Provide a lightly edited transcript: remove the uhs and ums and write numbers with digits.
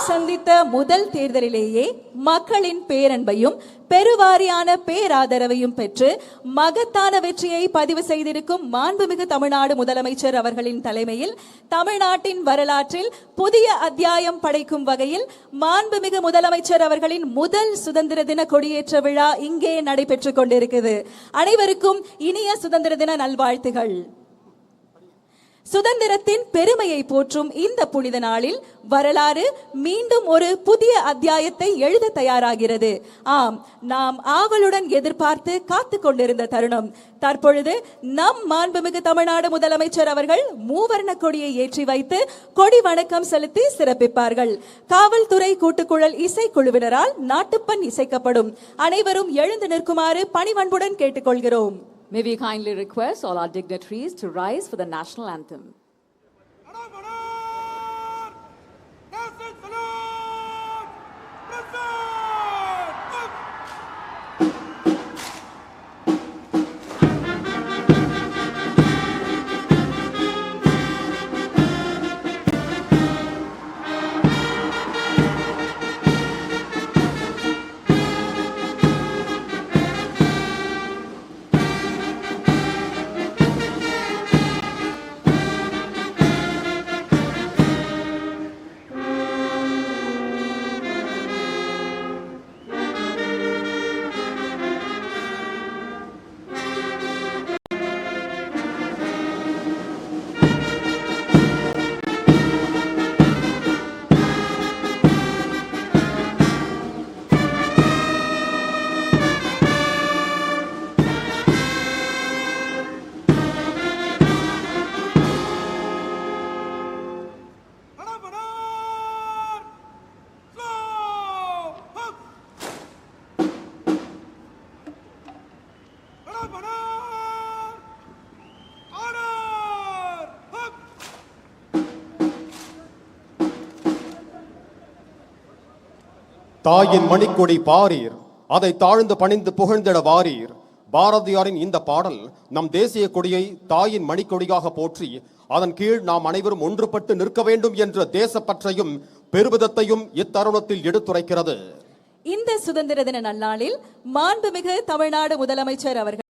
சந்தித்த முதல் தேர்தலிலேயே மக்களின் பேரன்பையும் பெருவாரியான பேராதரவையும் பெற்று மகத்தான வெற்றியை பதிவு செய்திருக்கும் மாண்புமிகு தமிழ்நாடு முதலமைச்சர் அவர்களின் தலைமையில் தமிழ்நாட்டின் வரலாற்றில் புதிய அத்தியாயம் படைக்கும் வகையில் மாண்புமிகு முதலமைச்சர் அவர்களின் முதல் சுதந்திர தின கொடியேற்ற விழா இங்கே நடைபெற்றுக் கொண்டிருக்கிறது. அனைவருக்கும் இனிய சுதந்திர தின நல்வாழ்த்துகள். சுதந்திரத்தின் பெருமையை போற்றும் இந்த புனித நாளில் வரலாறு மீண்டும் ஒரு புதிய அத்தியாயத்தை எழுத தயாராகிறது. ஆம், நாம் ஆவலுடன் எதிர்பார்த்து காத்து கொண்டிருந்த தருணம் தற்பொழுது நம் மாண்புமிகு தமிழ்நாடு முதலமைச்சர் அவர்கள் மூவர்ண கொடியை ஏற்றி வைத்து கொடி வணக்கம் செலுத்தி சிறப்பிப்பார்கள். காவல்துறை கூட்டுக்குழல் இசைக்குழுவினரால் நாட்டுப்பண் இசைக்கப்படும். அனைவரும் எழுந்து நிற்குமாறு பணிவன்புடன் கேட்டுக்கொள்கிறோம். May we kindly request all our dignitaries to rise for the national anthem. தாயின் மணிக்கொடி பாரீர், அதை தாழ்ந்து பணிந்து புகழ்ந்திட வாரீர். பாரதியாரின் இந்த பாடல் நம் தேசிய கொடியை தாயின் மணிக்கொடியாக போற்றி அதன் கீழ் நாம் அனைவரும் ஒன்றுபட்டு நிற்க வேண்டும் என்ற தேசப்பற்றையும் பெருமிதத்தையும் இத்தருணத்தில் எடுத்துரைக்கிறது. இந்த சுதந்திர தின நன்னாளில் மாண்புமிகு தமிழ்நாடு முதலமைச்சர் அவர்கள்